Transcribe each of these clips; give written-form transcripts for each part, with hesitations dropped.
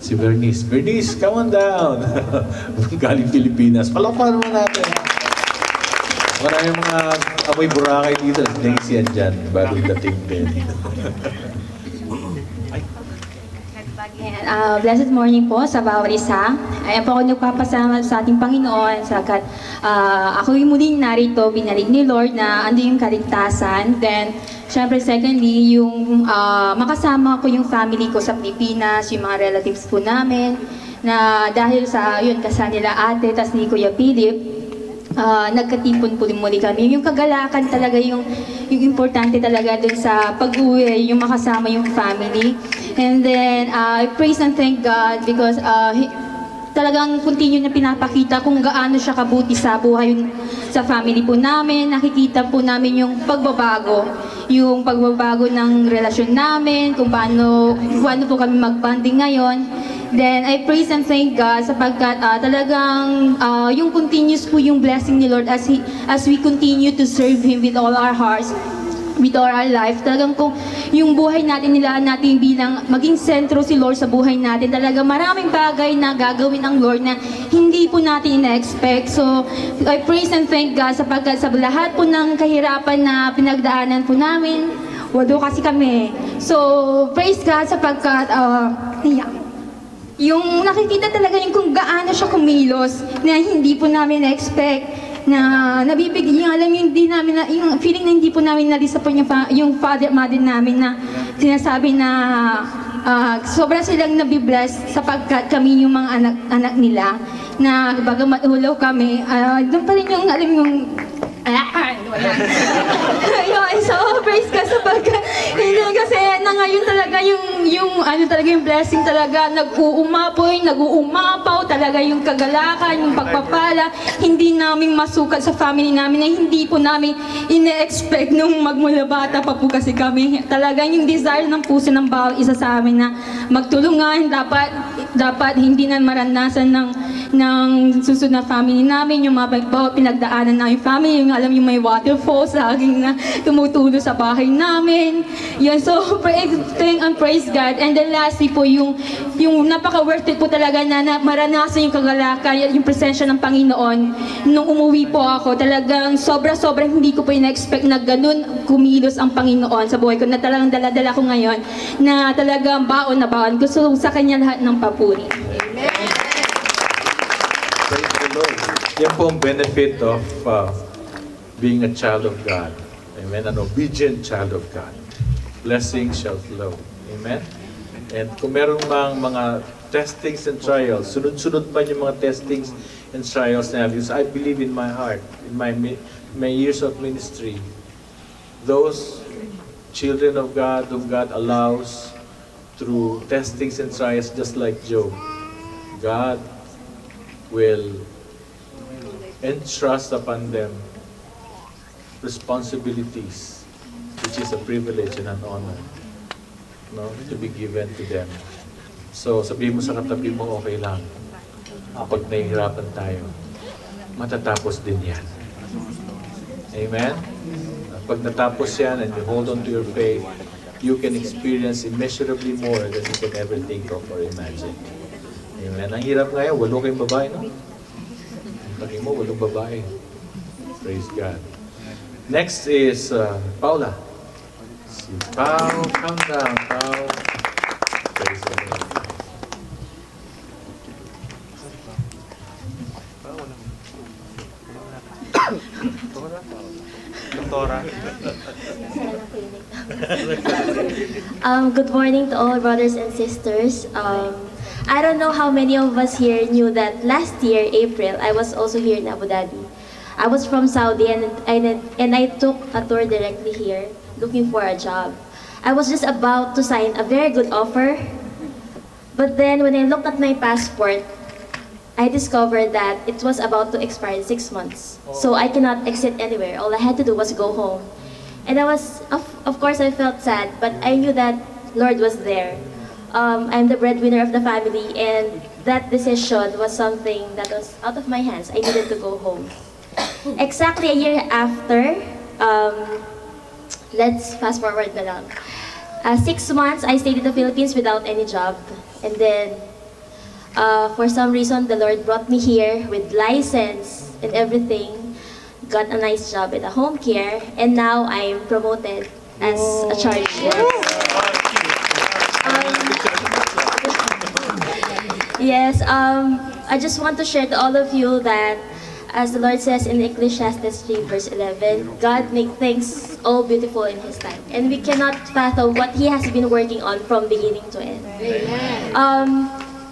Si Bernice. Bernice, come on down! Galing Pilipinas. Palakpakan naman natin. Maraming mga amoy Boracay dito. Daisy yan dyan. Bagong dating din. Blessed morning po sa bawat isa. Ayan po ako nagpapasalamat sa ating Panginoon sakat ako yung muling narito, binalik ni Lord na ando yung kaligtasan. Then, syempre secondly, yung makasama ko yung family ko sa Pilipinas, yung mga relatives po namin, na dahil sa yun, kasal nila ate, tas ni Kuya Philip, nagkatipon po muli kami. Yung kagalakan talaga, yung importante talaga dun sa pag-uwi, yung makasama yung family. And then, I praise and thank God because talagang continue na pinapakita kung gaano siya kabuti sa buhay sa family po namin. Nakikita po namin yung pagbabago ng relasyon namin, kung paano po kami mag-bonding ngayon. Then, I praise and thank God sapagkat talagang yung continuous po yung blessing ni Lord as we continue to serve Him with all our hearts, with all our life. Talagang kung yung buhay natin, nilaan natin bilang maging sentro si Lord sa buhay natin, talaga maraming bagay na gagawin ang Lord na hindi po natin ina-expect. So, I praise and thank God sapagkat sa lahat po ng kahirapan na pinagdaanan po namin, walo kasi kami. So, praise God sapagkat yung nakikita talaga yung kung gaano siya kumilos na hindi po namin na-expect, na nabibigyan, alam yung hindi namin na, yung feeling na hindi po namin na-disappoint yung father, mother namin na sinasabi na sobra silang nabibless sapagkat kami yung mga anak nila na baga matulaw kami, doon pa rin yung alam yung yun, so praise ka sapagkat hindi kasi na ngayon talaga yung ano talaga yung blessing talaga nag-uumapaw talaga yung kagalakan, yung pagpapala hindi namin masukat sa family namin na hindi po namin ine-expect nung magmula bata pa po kasi kami. Talagang yung desire ng puso ng bawat isa sa amin na magtulungan, dapat hindi na maranasan ng susunod na family namin, yung mga pinagdaanan ng family, yung alam yung may waterfalls laging na tumutulo sa bahay namin. Yan, so praise God. And then lastly po, yung napaka-worth it po talaga na maranasan yung kagalakan, yung presensya ng Panginoon. Nung umuwi po ako, talagang sobra-sobrang hindi ko po ina-expect na ganun kumilos ang Panginoon sa buhay ko, na talagang dala-dala ko ngayon, na talagang baon na baon. Gusto sa Kanya lahat ng papuri. Amen. Praise the Lord. Yan po ang benefit of being a child of God. Amen. An obedient child of God. Blessing shall flow. Amen. And kung meron mang mga testings and trials, sunod-sunod pa yung mga testings and trials na because I believe in my heart, in my years of ministry, those children of God whom God allows through testings and trials just like Job, God will entrust upon them responsibilities, which is a privilege and an honor, no, to be given to them. So, sabihin mo sa katabi mo, okay lang. Kapag nahihirapan tayo, matatapos din yan. Amen? Pag natapos yan and you hold on to your faith, you can experience immeasurably more than you can ever think of or imagine. Amen? Ang hirap ngayon, 8 kayong babae, no? Ang mo, 8 babae. Praise God. Next is Paula. Si Pao, calm down, Pao. Praise the Lord. Good morning to all brothers and sisters. I don't know how many of us here knew that last year, April, I was also here in Abu Dhabi. I was from Saudi and I took a tour directly here looking for a job. I was just about to sign a very good offer, but then when I looked at my passport, I discovered that it was about to expire in 6 months. So I cannot exit anywhere. All I had to do was go home. And I was, of course I felt sad, but I knew that Lord was there. I'm the breadwinner of the family, and that decision was something that was out of my hands. I needed to go home. Exactly a year after, let's fast forward na lang. 6 months I stayed in the Philippines without any job. And then For some reason, the Lord brought me here with license and everything. Got a nice job at a home care, and now I'm promoted as a charge nurse. Yes, I just want to share to all of you that, as the Lord says in Ecclesiastes 3 verse 11, God makes things all beautiful in His time. And we cannot fathom what He has been working on from beginning to end.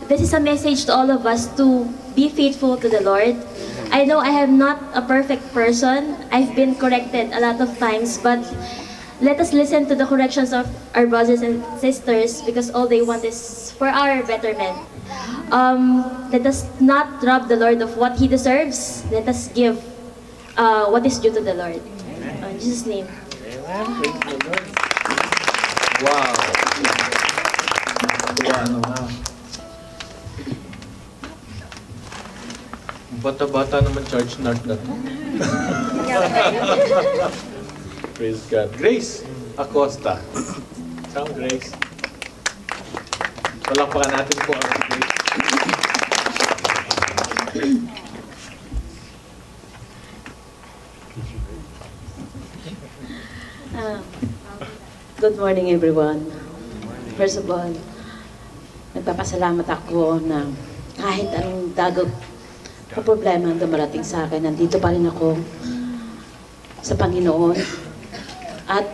This is a message to all of us to be faithful to the Lord. I know I am not a perfect person. I've been corrected a lot of times, but let us listen to the corrections of our brothers and sisters because all they want is for our betterment. Let us not rob the Lord of what He deserves. Let us give what is due to the Lord. In Jesus' name. Wow! Ano nga? Bata-bata naman charge nurse na to. Praise God. Grace Acosta. Come, Grace. Palakpakan natin po ang Grace. Good morning, everyone. First of all, nagpapasalamat ako na kahit anong dagog na problema ang dumarating sa akin, nandito pa rin ako sa Panginoon. At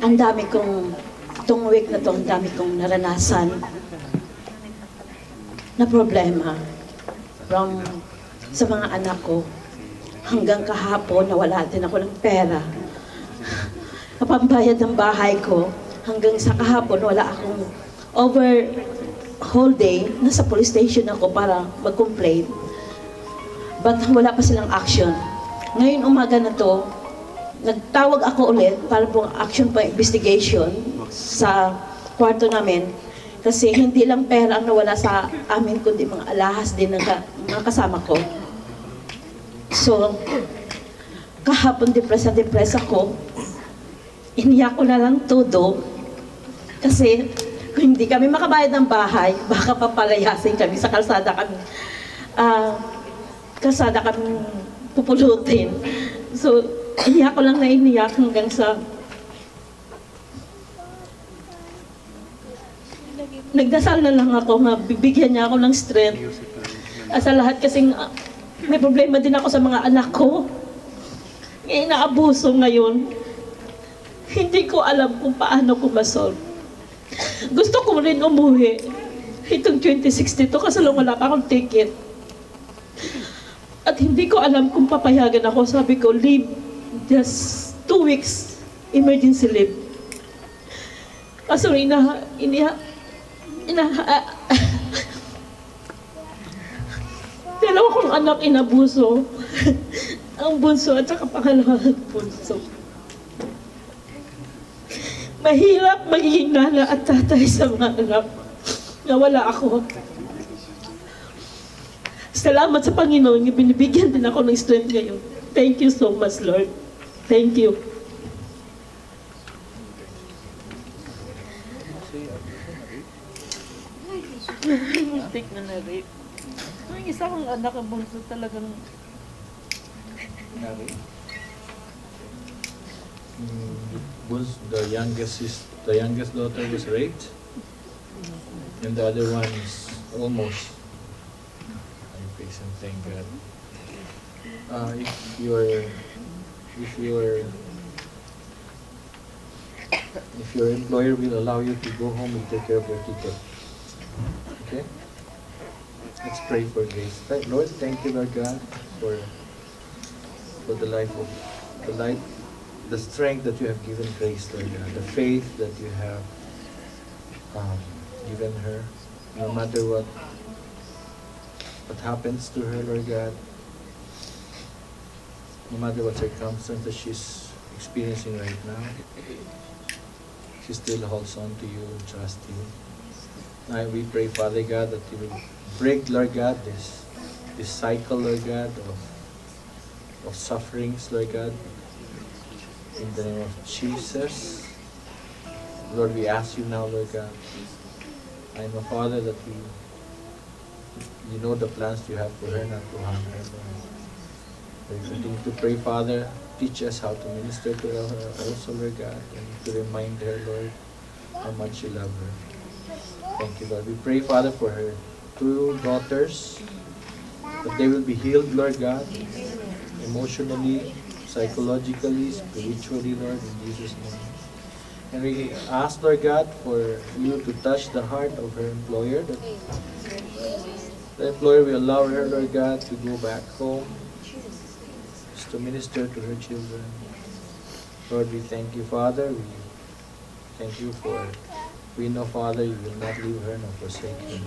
ang dami kong, itong week na to, ang dami kong naranasan na problema from sa mga anak ko. Hanggang kahapon, nawala din ako ng pera. Napambayad ng bahay ko. Hanggang sa kahapon, wala akong over whole day. Nasa police station ako para mag-complain. But wala pa silang action. Ngayon umaga na to, nagtawag ako ulit para pong action pa investigation sa kwarto namin. Kasi hindi lang pera ang nawala sa amin, kundi mga alahas din ng mga kasama ko. So, kahapon depressed ako. Iniyak ko na lang todo. Kasi kung hindi kami makabayad ng bahay, baka papalayasin kami sa kalsada kami. Kalsada kami pupulutin. So, iniyak ko lang na iniyak hanggang sa nagdasal na lang ako na bibigyan niya ako ng strength. At sa lahat kasing may problema din ako sa mga anak ko. Inaabuso ngayon. Hindi ko alam kung paano ko masolve. Gusto ko rin umuwi. Itong 2062 kasi lang wala pa akong ticket. At hindi ko alam kung papayagan ako. Sabi ko, leave just 2 weeks emergency leave. Kaso dalawa kong anak inabuso. Ang bunso at saka pangalawang bunso. Mahirap magiging nana at tatay sa mga anak na wala ako. Salamat sa Panginoon, binibigyan din ako ng strength ngayon. Thank you so much, Lord. Thank you. Muntik na na-rape. Ang isa kong anak ang bunso talagang the youngest daughter was raped, and the other one is almost. I'm patient, thank God. If your employer will allow you to go home and take care of your ticket, okay? Let's pray for grace. Lord, thank you, Lord God, for the the strength that you have given Grace, Lord God, the faith that you have given her, no matter what happens to her, Lord God, no matter what circumstances she's experiencing right now, she still holds on to you and trusts you. Now we pray, Father God, that you will break, Lord God, this cycle, Lord God, of sufferings, Lord God. In the name of Jesus, Lord, we ask you now, Lord God, I know, Father, that you know the plans you have for her, not to harm her, Lord. We continue to pray, Father, teach us how to minister to her also, Lord God, and to remind her, Lord, how much you love her. Thank you, Lord. We pray, Father, for her 2 daughters, that they will be healed, Lord God, emotionally, psychologically, spiritually, Lord, in Jesus' name. And we ask, Lord God, for you to touch the heart of her employer, that the employer will allow her, Lord God, to go back home, just to minister to her children. Lord, we thank you, Father. We thank you for, we know, Father, you will not leave her nor forsake her.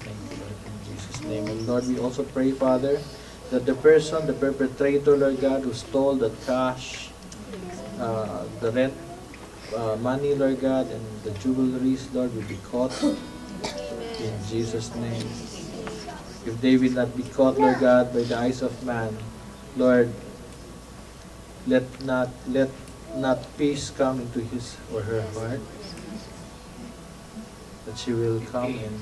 Thank you, Lord, in Jesus' name. And Lord, we also pray, Father, that the person, the perpetrator, Lord God, who stole the cash, the rent money, Lord God, and the jewelries, Lord, will be caught in Jesus' name. If they will not be caught, Lord God, by the eyes of man, Lord, let not peace come into his or her heart, that she will come and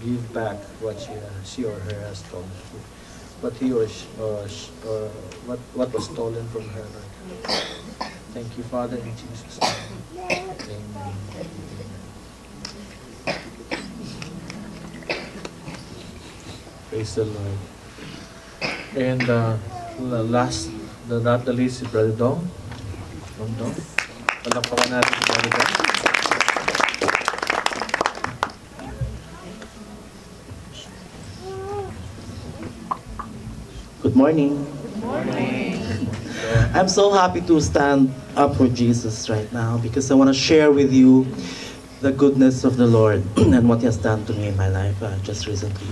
give back what she or her has stolen. What he or what was stolen from her, Lord. Thank you, Father, in Jesus' name. Amen. Praise the Lord. And last, not the least, is Brother Dong. Dong. Palakpakan natin si Brother Dong. Good morning. Good morning. I'm so happy to stand up for Jesus right now because I want to share with you the goodness of the Lord and what He has done to me in my life just recently.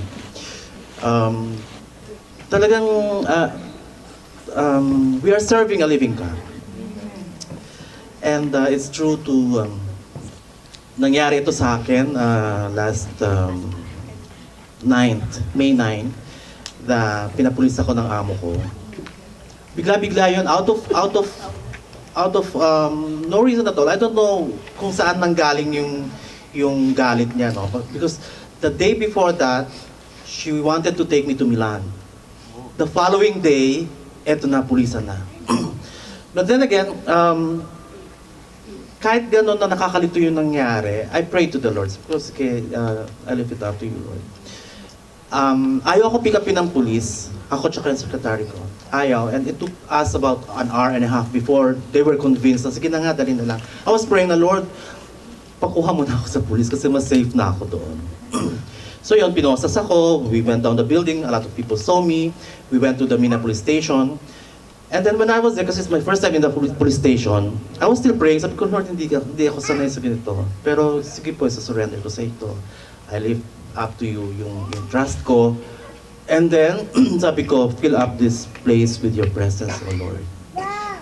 We are serving a living God. And it's true to, nangyari ito sa akin last 9th, May 9, na pinapulis ako ng amo ko. Bigla-bigla yun, out of no reason at all. I don't know kung saan nanggaling yung galit niya, no? Because the day before that, she wanted to take me to Milan. The following day, eto na, pulisan na. But then again, kahit gano'n na nakakalito yung nangyari, I pray to the Lord. Because I leave it up to you, Lord. Ayaw ako pick upin ng police. Ako tsaka yung secretary ko. Ayaw. And it took us about an hour and a half before they were convinced na sige na nga, dali na lang. I was praying na, Lord, pakuha mo na ako sa police kasi mas safe na ako doon. So yun, pinosas ako. We went down the building. A lot of people saw me. We went to the Mina police station. And then when I was there, kasi it's my first time in the police station, I was still praying. Sabi ko, Lord, hindi ako sanay sa ganito. Pero sige po, surrender ko sa ito. I live up to you yung trust ko. And then, sabi ko, fill up this place with your presence, O Lord.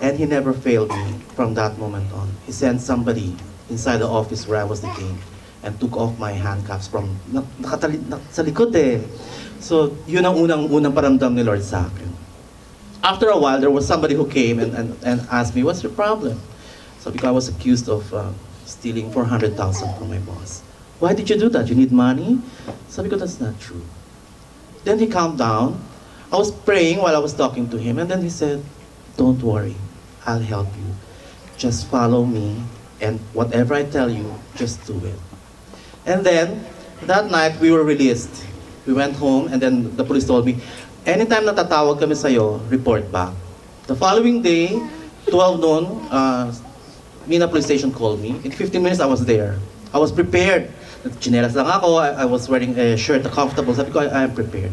And He never failed me from that moment on. He sent somebody inside the office where I was detained and took off my handcuffs from, sa likod eh. So, yun ang unang paramdam ni Lord sa akin. After a while, there was somebody who came and asked me, what's your problem? So, because I was accused of stealing 400,000 from my boss. Why did you do that? You need money? Sabi ko, that's not true. Then he calmed down. I was praying while I was talking to him, and then he said, don't worry, I'll help you. Just follow me, and whatever I tell you, just do it. And then, that night, we were released. We went home, and then the police told me, anytime natatawag kami sa'yo, report back. The following day, 12 noon, Mina police station called me. In 15 minutes, I was there. I was prepared. Chinelas lang ako, I was wearing a shirt, comfortable. Sabi ko, I am prepared.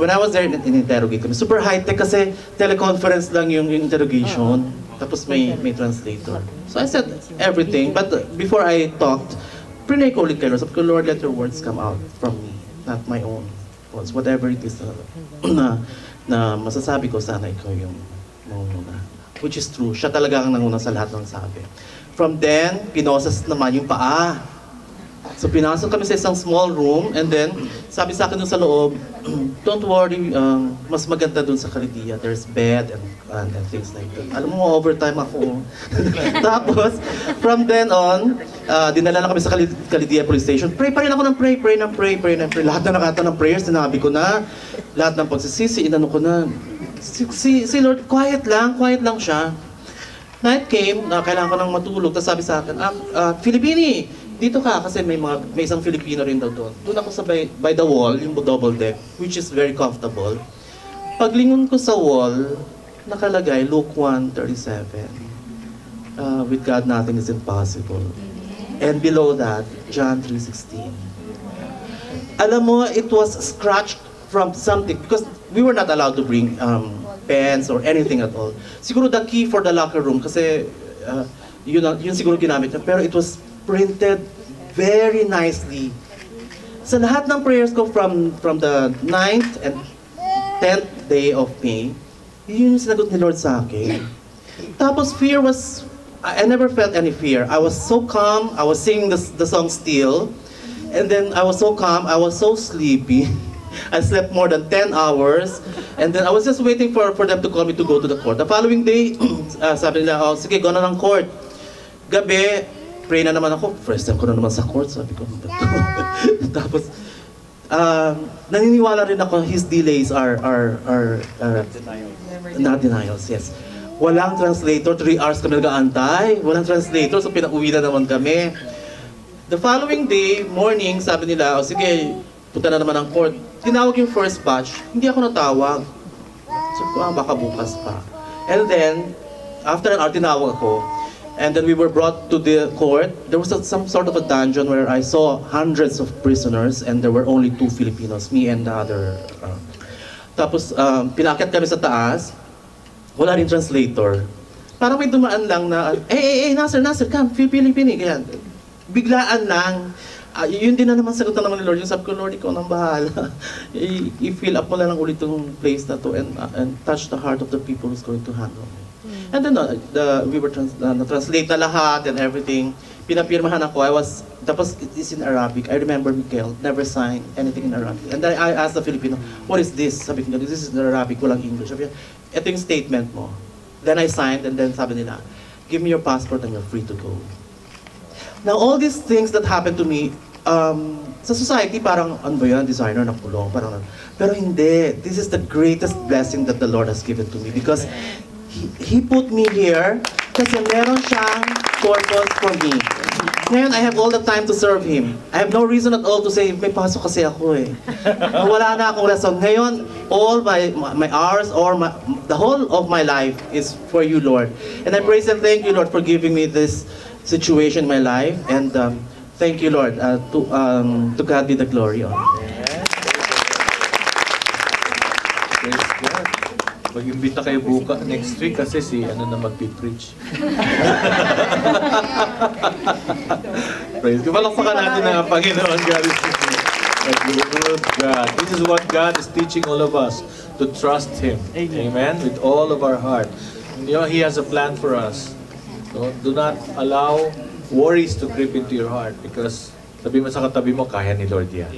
When I was there, in-interrogate kami. Super high-tech kasi teleconference lang yung interrogation. Tapos may translator. So I said everything, but before I talked, prinay ko ulit kayo. Sabi ko, Lord, let your words come out from me, not my own words. Whatever it is na masasabi ko, sana ikaw yung manguna. Which is true. Siya talaga ang nanguna sa lahat ng sabi. From then, pinosas naman yung paa. So pinasok kami sa isang small room and then sabi sa akin dun sa loob, don't worry, mas maganda dun sa Calidia. There's bed and things like that. Alam mo, overtime ako. Tapos, from then on, dinala na kami sa Calidia Police Station. Pray pa rin ako ng pray. Lahat na nakata ng prayers, sinabi ko na. Lahat ng pagsisisi, inano ko na. Si Lord, quiet lang siya. Night came, kailangan ko nang matulog. Tapos sabi sa akin, Filipini, dito ka kasi may isang Filipino rin daw doon. Doon ako sa by the wall, yung double deck, which is very comfortable. Paglingon ko sa wall, nakalagay Luke 1:37. With God nothing is impossible. And below that, John 3:16. Alam mo, it was scratched from something because we were not allowed to bring pens or anything at all. Siguro the key for the locker room kasi yun siguro ginamit niya, pero it was printed very nicely. Sa lahat ng prayers ko from the 9th and 10th day of May, yun yung sinagot ni Lord sa akin. Tapos fear was, I never felt any fear. I was so calm, I was singing the song Still, and then I was so calm, I was so sleepy. I slept more than 10 hours, and then I was just waiting for them to call me to go to the court. The following day, sabi nila, sige, go na ng court. Gabi, pray na naman ako. First time ko na naman sa court, sabi ko. Tapos, naniniwala rin ako, his delays are not denials, yes. Walang translator, 3 hours kami nag-aantay. Walang translator, so pinauwi na naman kami. The following day, morning, sabi nila, o sige, punta na naman ang court. Tinawag yung first batch, hindi ako natawag. Sabi ko, baka bukas pa. And then, after an hour, tinawag ako. And then we were brought to the court. There was some sort of a dungeon where I saw hundreds of prisoners and there were only 2 Filipinos, me and the other. Tapos, pinakyat kami sa taas. Wala rin translator. Parang may dumaan lang na, Nasir, come, Filipini, ganyan. Biglaan lang. Yun din na naman sagot na naman ni Lord. Yung sabi ko, Lord, ikaw nang bahala. I-fill up mo lang ulit yung place na to and touch the heart of the people who's going to handle me. And then we were na-translate na lahat and everything. Pinapirmahan ako. Tapos it's in Arabic. I remember Miguel never signed anything in Arabic. And then I asked the Filipino, what is this? Sabi ko, this is in Arabic, walang English. Sabi niya, ito yung statement mo. Then I signed and then sabi nila, give me your passport and you're free to go. Now all these things that happened to me, sa society parang, ano ba yan, designer na kulong, parang, pero hindi. This is the greatest blessing that the Lord has given to me because He put me here kasi meron siyang purpose for me. Ngayon, I have all the time to serve Him. I have no reason at all to say, may pasok kasi ako eh. Wala na akong rason. Ngayon, all my hours or the whole of my life is for You, Lord. And I praise and thank You, Lord, for giving me this situation in my life. And thank You, Lord. To God be the glory. Praise God. Mag-imbita kayo next week kasi si na mag-preach. Praise God. Palakpakan natin ang Panginoon. God is good. God. This is what God is teaching all of us, to trust Him. Amen? With all of our heart. You know, He has a plan for us. So, do not allow worries to creep into your heart because sabi mo sa katabi mo, kaya ni Lord yan.